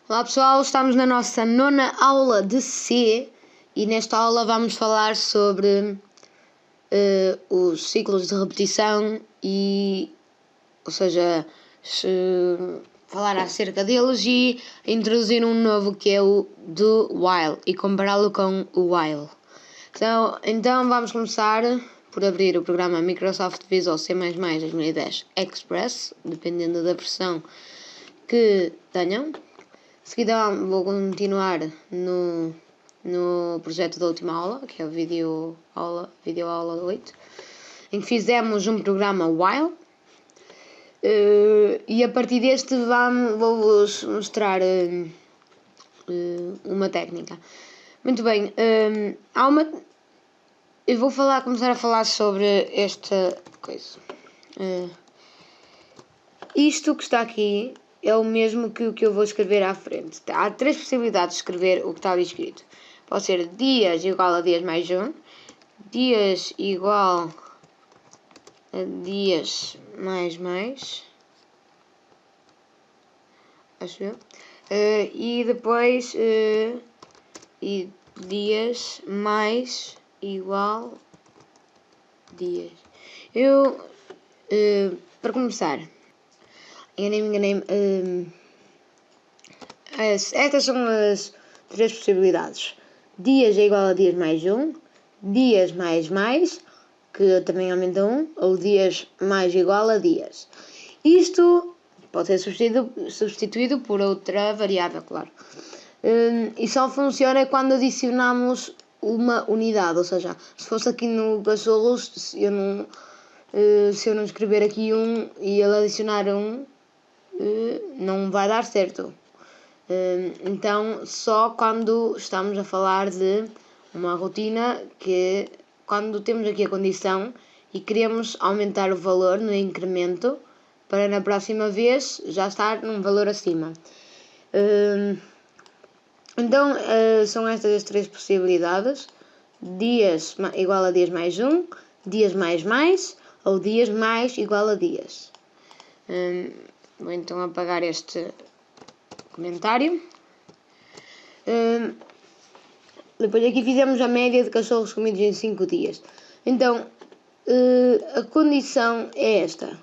Olá pessoal, estamos na nossa 9ª aula de C e nesta aula vamos falar sobre os ciclos de repetição ou seja, falar acerca deles e introduzir um novo que é o do while e compará-lo com o while. Então vamos começar por abrir o programa Microsoft Visual C++ 2010 Express, dependendo da versão que tenham. De seguida vou continuar no projeto da última aula, que é o vídeo aula 8, em que fizemos um programa while, e a partir deste vou-vos mostrar uma técnica. Muito bem, eu vou começar a falar sobre esta coisa. Isto que está aqui é o mesmo que o que eu vou escrever à frente. Há 3 possibilidades de escrever o que está ali escrito. Pode ser dias igual a dias mais 1, dias igual a dias mais, acho eu, e depois e dias mais igual dias. Para começar, enganei-me. Estas são as 3 possibilidades. Dias é igual a dias mais 1, dias mais, que também aumenta 1, ou dias mais igual a dias. Isto pode ser substituído por outra variável, claro. E só funciona quando adicionamos uma unidade, ou seja, se fosse aqui no cachorros, se eu não escrever aqui 1 e ele adicionar 1, não vai dar certo. Então, só quando estamos a falar de uma rotina, que quando temos aqui a condição e queremos aumentar o valor no incremento para na próxima vez já estar num valor acima. Então, são estas as 3 possibilidades: dias igual a dias mais 1, dias mais ou dias mais igual a dias. Vou então apagar este comentário. Depois aqui fizemos a média de cachorros comidos em 5 dias. Então, a condição é esta: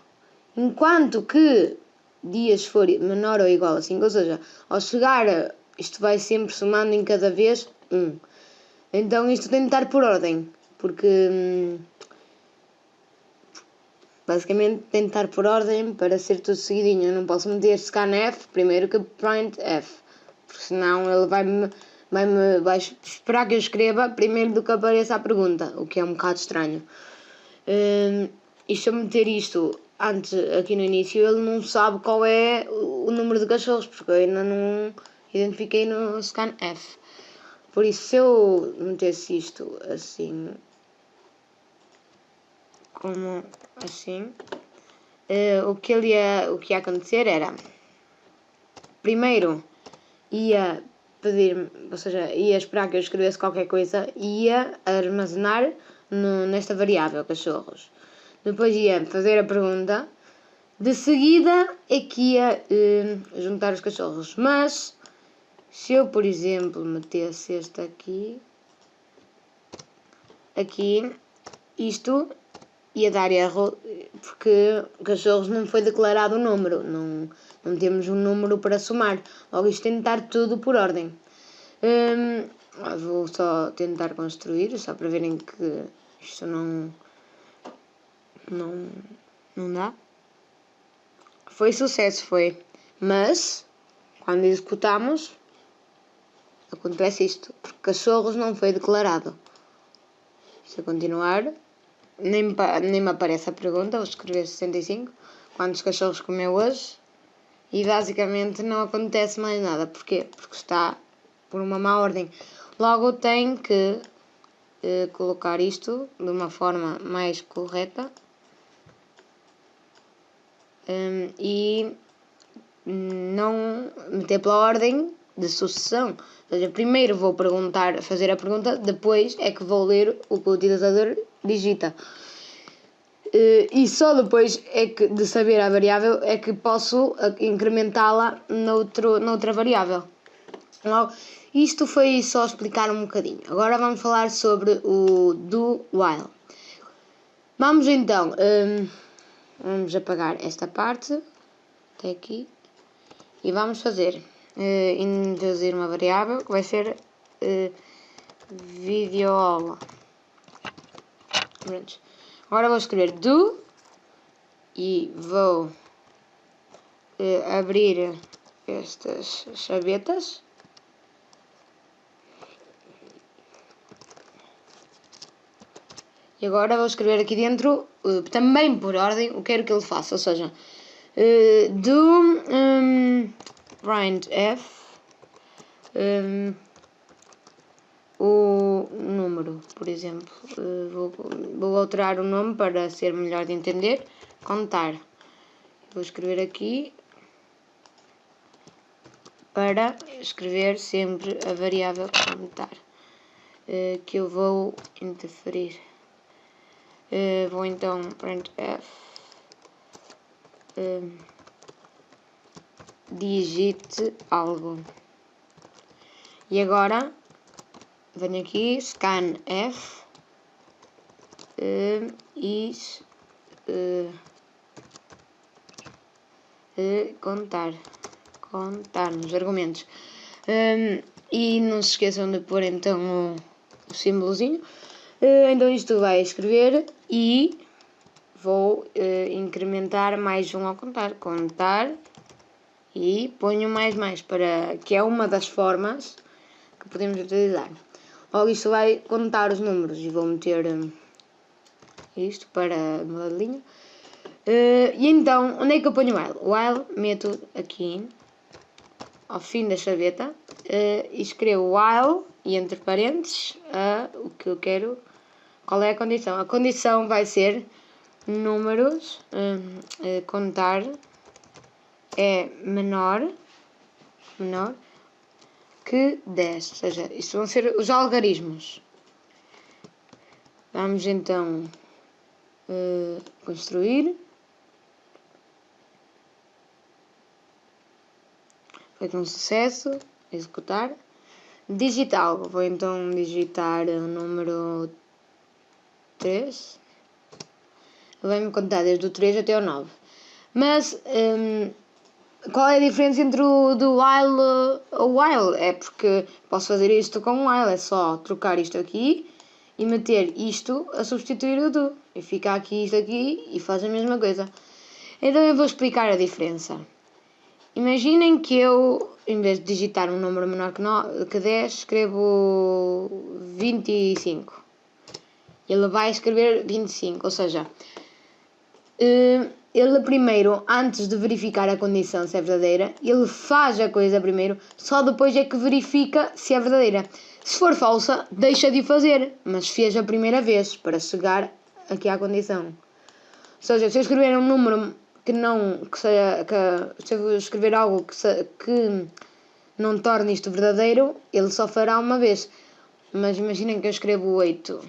enquanto que dias for menor ou igual a 5, ou seja, ao chegar isto vai sempre somando em cada vez 1. Então isto tem de estar por ordem, porque basicamente tem de estar por ordem para ser tudo seguidinho. Eu não posso meter scanf primeiro que printf, porque senão ele vai esperar que eu escreva primeiro do que apareça a pergunta, o que é um bocado estranho. E se eu meter isto antes, aqui no início, ele não sabe qual é o número de cachorros, porque eu ainda não identifiquei no scanf. Por isso, se eu metesse isto assim, como assim, o que ia acontecer era, primeiro ia pedir, ou seja, ia esperar que eu escrevesse qualquer coisa e ia armazenar nesta variável cachorros. Depois ia fazer a pergunta, de seguida é que ia juntar os cachorros. Mas se eu, por exemplo, metesse este aqui, isto ia dar erro, porque cachorros não foi declarado o número, não temos um número para somar. Logo isto tem de estar tudo por ordem. Vou só tentar construir, só para verem que isto não dá. Foi sucesso, foi. Mas, quando executamos, acontece isto, porque cachorros não foi declarado. Se eu continuar, nem me aparece a pergunta, vou escrever 65, quantos cachorros comeu hoje, e basicamente não acontece mais nada. Porquê? Porque está por uma má ordem. Logo tenho que colocar isto de uma forma mais correta e não meter pela ordem de sucessão. Ou seja, primeiro vou fazer a pergunta, depois é que vou ler o que o utilizador digita. E só depois de saber a variável é que posso incrementá-la noutra variável. Logo, isto foi só explicar um bocadinho. Agora vamos falar sobre o do while. Vamos então, vamos apagar esta parte, até aqui, e vamos fazer, introduzir uma variável que vai ser videoaula. Agora vou escrever do e vou abrir estas chavetas. E agora vou escrever aqui dentro, também por ordem, o que quero que ele faça. Ou seja, do printf o número, por exemplo. Vou alterar o nome para ser melhor de entender. Contar. Vou escrever aqui para escrever sempre a variável contar, que eu vou interferir. Vou então printf digite algo. E agora venho aqui, scanf contar nos argumentos. E não se esqueçam de pôr então o símbolozinho. Então isto vai escrever e vou incrementar mais um ao contar e ponho mais para que é uma das formas que podemos utilizar. Logo isto vai contar os números e vou meter isto para mudar de linha. E então, onde é que eu ponho o while? O while meto aqui ao fim da chaveta e escrevo while e entre parênteses o que eu quero. Qual é a condição? A condição vai ser números, contar é menor que 10. Ou seja, isto vão ser os algarismos. Vamos então construir. Foi com sucesso. Executar. Digital. Vou então digitar o número 3. Vai-me contar desde o 3 até o 9. Mas qual é a diferença entre o do while e o while? É porque posso fazer isto com o while. É só trocar isto aqui e meter isto a substituir o do. E fica aqui isto aqui e faz a mesma coisa. Então eu vou explicar a diferença. Imaginem que eu, em vez de digitar um número menor que 10, escrevo 25. Ele vai escrever 25, ou seja, ele primeiro, antes de verificar a condição se é verdadeira, ele faz a coisa primeiro, só depois é que verifica se é verdadeira. Se for falsa, deixa de fazer, mas fez a primeira vez para chegar aqui à condição. Ou seja, se eu escrever um número se eu escrever algo que não torne isto verdadeiro, ele só fará uma vez. Mas imaginem que eu escrevo 8.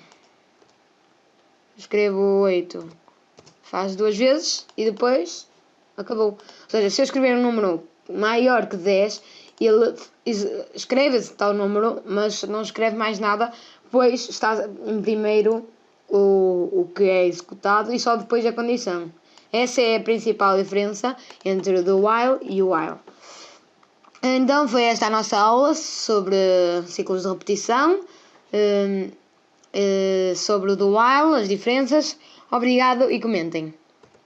Faz 2 vezes e depois acabou. Ou seja, se eu escrever um número maior que 10, ele escreve esse tal número, mas não escreve mais nada, pois está em primeiro o que é executado e só depois a condição. Essa é a principal diferença entre o do while e o while. Então foi esta a nossa aula sobre ciclos de repetição, sobre o do while, as diferenças. Obrigado e comentem.